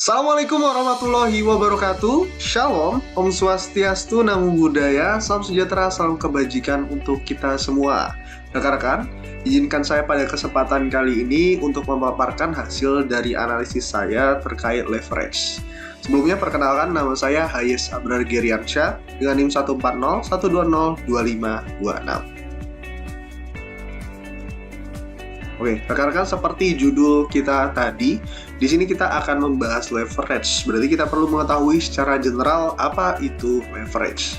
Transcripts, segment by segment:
Assalamualaikum warahmatullahi wabarakatuh. Shalom, Om Swastiastu, Namo Buddhaya, Salam sejahtera, salam kebajikan untuk kita semua. Rekan-rekan, izinkan saya pada kesempatan kali ini untuk memaparkan hasil dari analisis saya terkait leverage. Sebelumnya perkenalkan, nama saya Hayes Abrar Geriansyah dengan NIM 140-120-2526. Oke, rekan-rekan, seperti judul kita tadi, di sini kita akan membahas leverage. Berarti kita perlu mengetahui secara general apa itu leverage.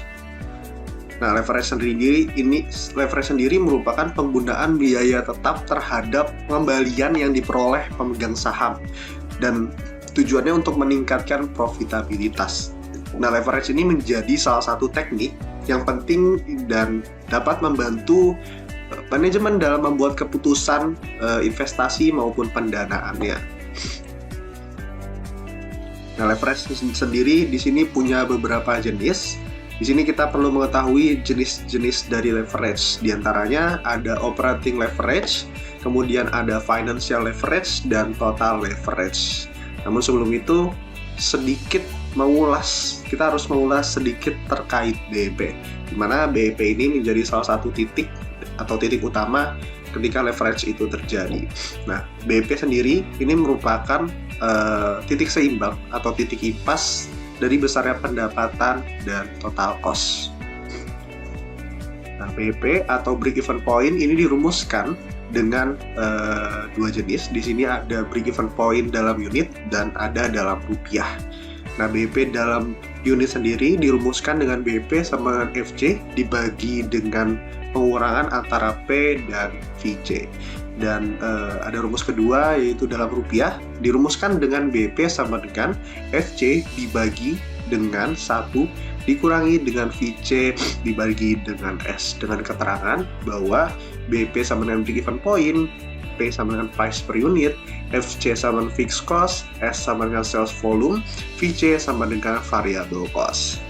Nah, leverage sendiri merupakan penggunaan biaya tetap terhadap pengembalian yang diperoleh pemegang saham dan tujuannya untuk meningkatkan profitabilitas. Nah, leverage ini menjadi salah satu teknik yang penting dan dapat membantu manajemen dalam membuat keputusan investasi maupun pendanaannya. Nah, leverage sendiri di sini punya beberapa jenis. Di sini kita perlu mengetahui jenis-jenis dari leverage. Di antaranya ada operating leverage, kemudian ada financial leverage, dan total leverage. Namun sebelum itu, kita harus mengulas sedikit terkait BEP, di mana BEP ini menjadi salah satu titik utama ketika leverage itu terjadi. Nah, BEP sendiri ini merupakan titik seimbang atau titik impas dari besarnya pendapatan dan total cost. Nah, BEP atau break even point ini dirumuskan dengan dua jenis. Di sini ada break even point dalam unit dan ada dalam rupiah. Nah, BEP dalam unit sendiri dirumuskan dengan BEP sama dengan FC dibagi dengan pengurangan antara P dan VC. Dan ada rumus kedua yaitu dalam rupiah dirumuskan dengan BEP sama dengan FC dibagi dengan 1 dikurangi dengan VC dibagi dengan S, dengan keterangan bahwa BEP sama dengan break even point, P sama dengan price per unit, FC sama dengan fixed cost, S sama dengan sales volume, VC sama dengan variable cost.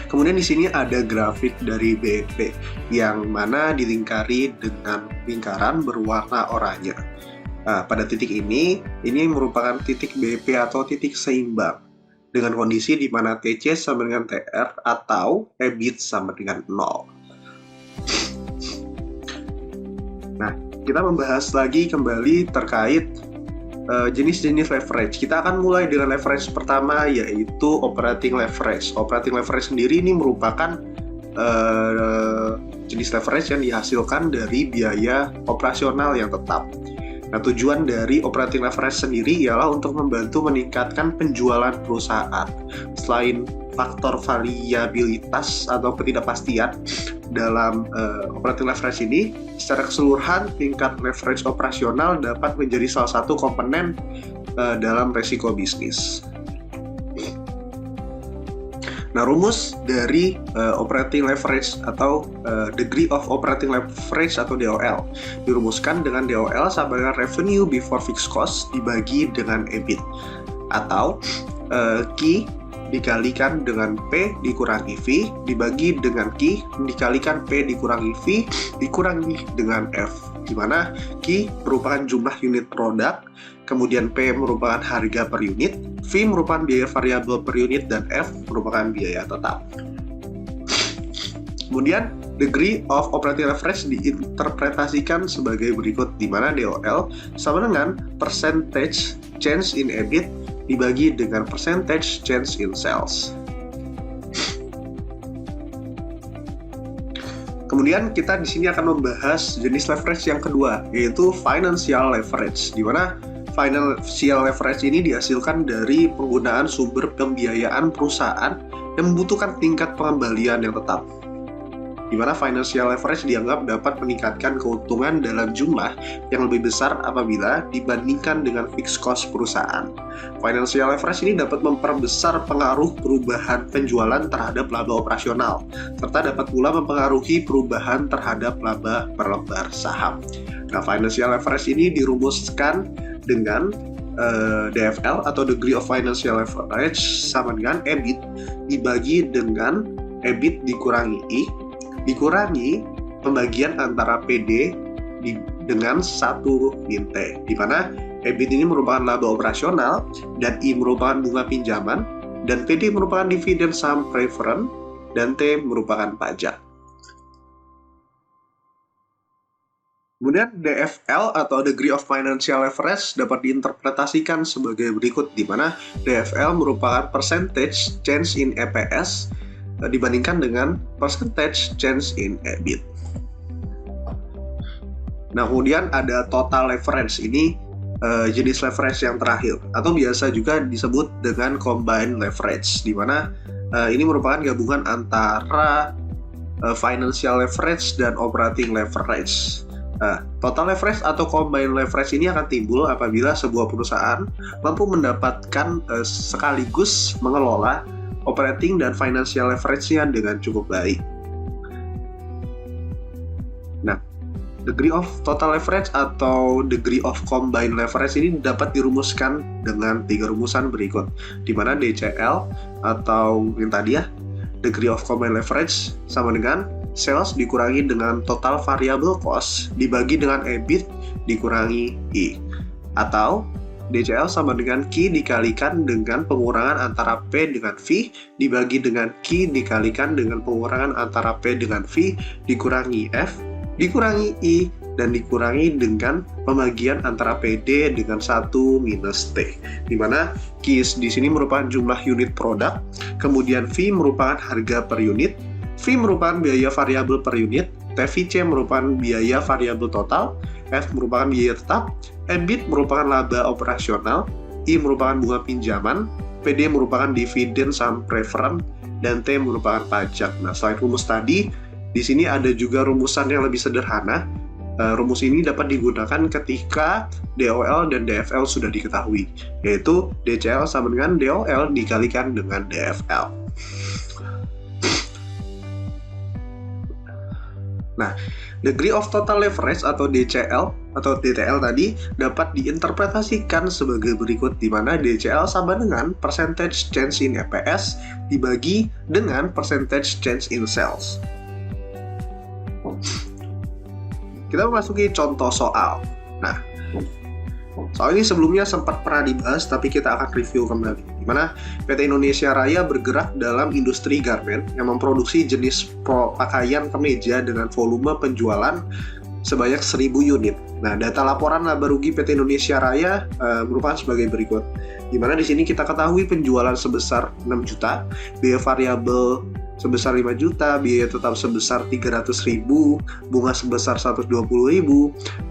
Kemudian di sini ada grafik dari BEP yang mana dilingkari dengan lingkaran berwarna oranye. Nah, pada titik ini merupakan titik BEP atau titik seimbang dengan kondisi di mana TC sama dengan TR atau EBIT sama dengan 0. Nah, kita membahas lagi kembali terkait jenis-jenis leverage. Kita akan mulai dengan leverage pertama, yaitu operating leverage. Operating leverage sendiri ini merupakan jenis leverage yang dihasilkan dari biaya operasional yang tetap. Nah, tujuan dari operating leverage sendiri ialah untuk membantu meningkatkan penjualan perusahaan. Selain faktor variabilitas atau ketidakpastian dalam operating leverage ini, secara keseluruhan tingkat leverage operasional dapat menjadi salah satu komponen dalam resiko bisnis. Nah, rumus dari operating leverage atau degree of operating leverage atau DOL dirumuskan dengan DOL sama dengan revenue before fixed cost dibagi dengan EBIT, atau Q dikalikan dengan P dikurangi V dibagi dengan Q dikalikan P dikurangi V dikurangi dengan F, di mana Q merupakan jumlah unit produk, kemudian P merupakan harga per unit, V merupakan biaya variabel per unit, dan F merupakan biaya tetap. Kemudian degree of operating leverage diinterpretasikan sebagai berikut, di mana DOL sama dengan percentage change in EBIT dibagi dengan percentage change in sales. Kemudian kita di sini akan membahas jenis leverage yang kedua, yaitu financial leverage, di mana financial leverage ini dihasilkan dari penggunaan sumber pembiayaan perusahaan yang membutuhkan tingkat pengembalian yang tetap, di mana financial leverage dianggap dapat meningkatkan keuntungan dalam jumlah yang lebih besar apabila dibandingkan dengan fixed cost perusahaan. Financial leverage ini dapat memperbesar pengaruh perubahan penjualan terhadap laba operasional, serta dapat pula mempengaruhi perubahan terhadap laba per lembar saham. Nah, financial leverage ini dirumuskan dengan DFL atau degree of financial leverage sama dengan EBIT dibagi dengan EBIT dikurangi I dikurangi pembagian antara PD dengan 1 min T, di mana EBIT ini merupakan laba operasional, dan I merupakan bunga pinjaman, dan PD merupakan dividen saham preferred, dan T merupakan pajak. Kemudian DFL atau Degree of Financial Leverage dapat diinterpretasikan sebagai berikut, di mana DFL merupakan percentage change in EPS dibandingkan dengan percentage change in EBIT. Nah, kemudian ada total leverage, ini jenis leverage yang terakhir, atau biasa juga disebut dengan combined leverage, di mana ini merupakan gabungan antara financial leverage dan operating leverage. Total leverage atau combined leverage ini akan timbul apabila sebuah perusahaan mampu mendapatkan sekaligus mengelola operating dan financial leverage-nya dengan cukup baik. Nah, degree of total leverage atau degree of combined leverage ini dapat dirumuskan dengan 3 rumusan berikut, di mana DCL atau yang tadi ya, degree of combined leverage sama dengan sales dikurangi dengan total variable cost dibagi dengan EBIT dikurangi I, atau DCL sama dengan Q dikalikan dengan pengurangan antara P dengan V dibagi dengan Q dikalikan dengan pengurangan antara P dengan V dikurangi F dikurangi I dan dikurangi dengan pembagian antara PD dengan 1 minus T, di mana Q di sini merupakan jumlah unit produk, kemudian V merupakan harga per unit, V merupakan biaya variabel per unit, TVC merupakan biaya variabel total, F merupakan biaya tetap, EBIT merupakan laba operasional, I merupakan bunga pinjaman, PD merupakan dividen saham preferred, dan T merupakan pajak. Nah, selain rumus tadi, di sini ada juga rumusan yang lebih sederhana. Rumus ini dapat digunakan ketika DOL dan DFL sudah diketahui, yaitu DCL sama dengan DOL dikalikan dengan DFL. Nah, degree of total leverage atau DCL atau DTL tadi dapat diinterpretasikan sebagai berikut, di mana DCL sama dengan percentage change in EPS dibagi dengan percentage change in sales. Kita memasuki contoh soal. Nah, soal ini sebelumnya sempat pernah dibahas, tapi kita akan review kembali, di mana PT Indonesia Raya bergerak dalam industri garment yang memproduksi jenis pakaian kemeja dengan volume penjualan sebanyak 1000 unit. Nah, data laporan laba rugi PT Indonesia Raya merupakan sebagai berikut, di mana di sini kita ketahui penjualan sebesar 6 juta, biaya variabel sebesar 5 juta, biaya tetap sebesar 300.000, bunga sebesar 120.000,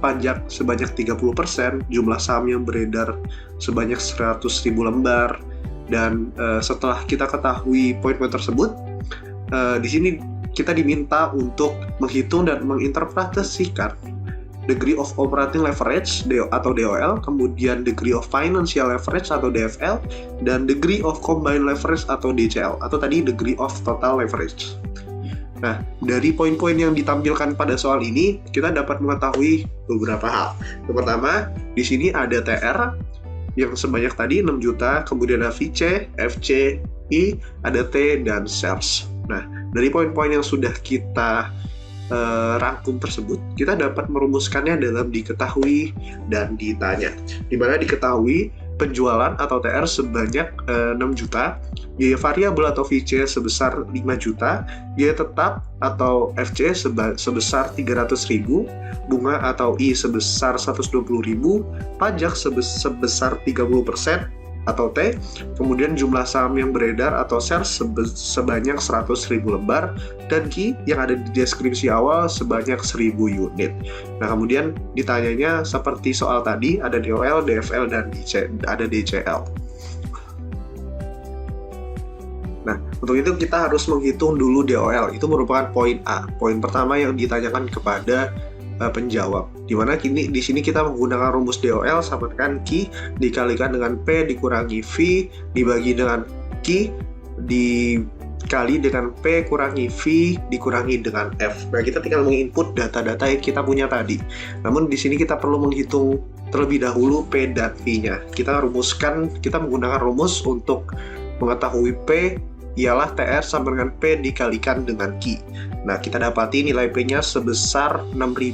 pajak sebanyak 30%, jumlah saham yang beredar sebanyak 100.000 lembar. Dan setelah kita ketahui poin-poin tersebut, di sini kita diminta untuk menghitung dan menginterpretasikan degree of operating leverage atau DOL, kemudian degree of financial leverage atau DFL, dan degree of combined leverage atau DCL, atau tadi degree of total leverage. Nah, dari poin-poin yang ditampilkan pada soal ini, kita dapat mengetahui beberapa hal. Yang pertama, di sini ada TR yang sebanyak tadi 6 juta, kemudian ada VC, FC, I, ada T, dan sales. Nah, dari poin-poin yang sudah kita rangkum tersebut, kita dapat merumuskannya dalam diketahui dan ditanya, di mana diketahui penjualan atau TR sebanyak 6 juta, biaya variabel atau VC sebesar 5 juta, biaya tetap atau FC sebesar 300.000, bunga atau I sebesar 120.000, pajak sebesar 30% atau T, kemudian jumlah saham yang beredar atau shares sebanyak 100.000 lembar, dan Q yang ada di deskripsi awal sebanyak 1.000 unit. Nah, kemudian ditanyanya seperti soal tadi, ada DOL, DFL, dan ada DCL. Nah, untuk itu kita harus menghitung dulu DOL. Itu merupakan poin A, poin pertama yang ditanyakan kepada penjawab, dimana kini di sini kita menggunakan rumus DOL sama dengan Q dikalikan dengan P dikurangi V dibagi dengan Q dikali dengan P kurangi V dikurangi dengan F. Nah, kita tinggal menginput data-data yang kita punya tadi. Namun di sini kita perlu menghitung terlebih dahulu P dan V-nya. Kita menggunakan rumus untuk mengetahui P ialah TR sama dengan P dikalikan dengan Q. Nah, kita dapati nilai P-nya sebesar 6.000.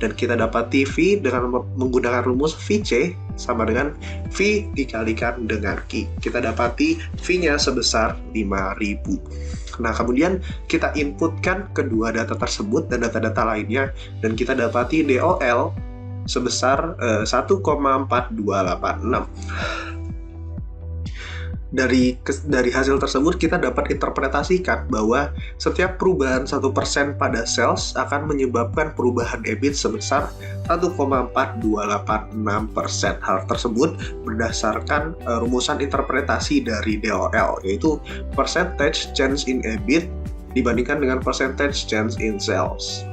Dan kita dapati V dengan menggunakan rumus VC sama dengan V dikalikan dengan Q. Kita dapati V-nya sebesar 5.000. Nah, kemudian kita inputkan kedua data tersebut dan data-data lainnya, dan kita dapati DOL sebesar 1,4286. Dari hasil tersebut kita dapat interpretasikan bahwa setiap perubahan 1% pada sales akan menyebabkan perubahan EBIT sebesar 1,4286%. Hal tersebut berdasarkan rumusan interpretasi dari DOL, yaitu percentage change in EBIT dibandingkan dengan percentage change in sales.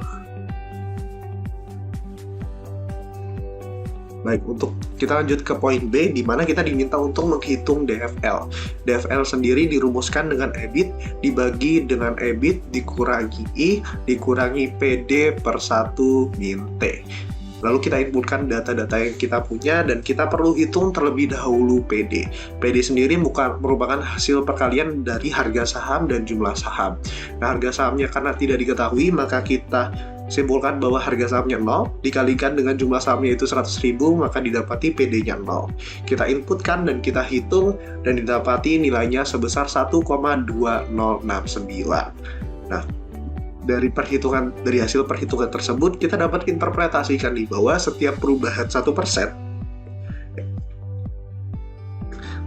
Baik, untuk kita lanjut ke poin B, di mana kita diminta untuk menghitung DFL. DFL sendiri dirumuskan dengan EBIT dibagi dengan EBIT dikurangi I dikurangi PD per 1 min T. Lalu kita inputkan data-data yang kita punya dan kita perlu hitung terlebih dahulu PD. PD sendiri merupakan hasil perkalian dari harga saham dan jumlah saham. Nah, harga sahamnya karena tidak diketahui, maka kita simpulkan bahwa harga sahamnya 0, dikalikan dengan jumlah sahamnya itu 100.000, maka didapati PD-nya 0. Kita inputkan dan kita hitung, dan didapati nilainya sebesar 1,2069. Nah, dari hasil perhitungan tersebut, kita dapat interpretasikan di bawah setiap perubahan 1%,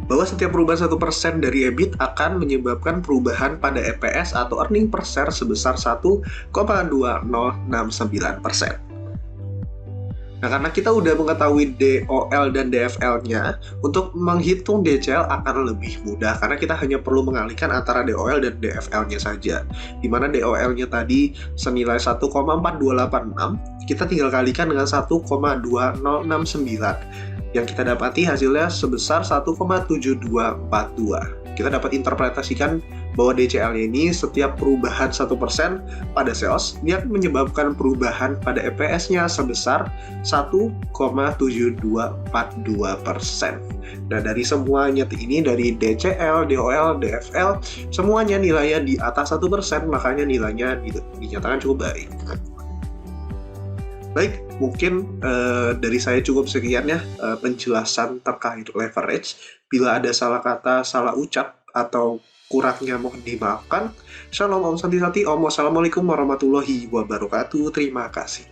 bahwa setiap perubahan 1% dari EBIT akan menyebabkan perubahan pada EPS atau earning per share sebesar 1,2069%. Nah, karena kita udah mengetahui DOL dan DFL-nya, untuk menghitung DCL akan lebih mudah, karena kita hanya perlu mengalihkan antara DOL dan DFL-nya saja. Di mana DOL-nya tadi senilai 1,4286, kita tinggal kalikan dengan 1,2069. Yang kita dapati hasilnya sebesar 1,7242. Kita dapat interpretasikan bahwa DCL ini setiap perubahan 1% pada sales, dia menyebabkan perubahan pada EPS-nya sebesar 1,7242%. Nah, dari semuanya ini, dari DCL, DOL, DFL, semuanya nilainya di atas 1%, makanya nilainya dinyatakan cukup baik. Baik, mungkin dari saya cukup sekian ya penjelasan terkait leverage. Bila ada salah kata, salah ucap, atau kurangnya mohon dimaafkan. Shalom, Om Santi Santi, Om. Wassalamualaikum warahmatullahi wabarakatuh. Terima kasih.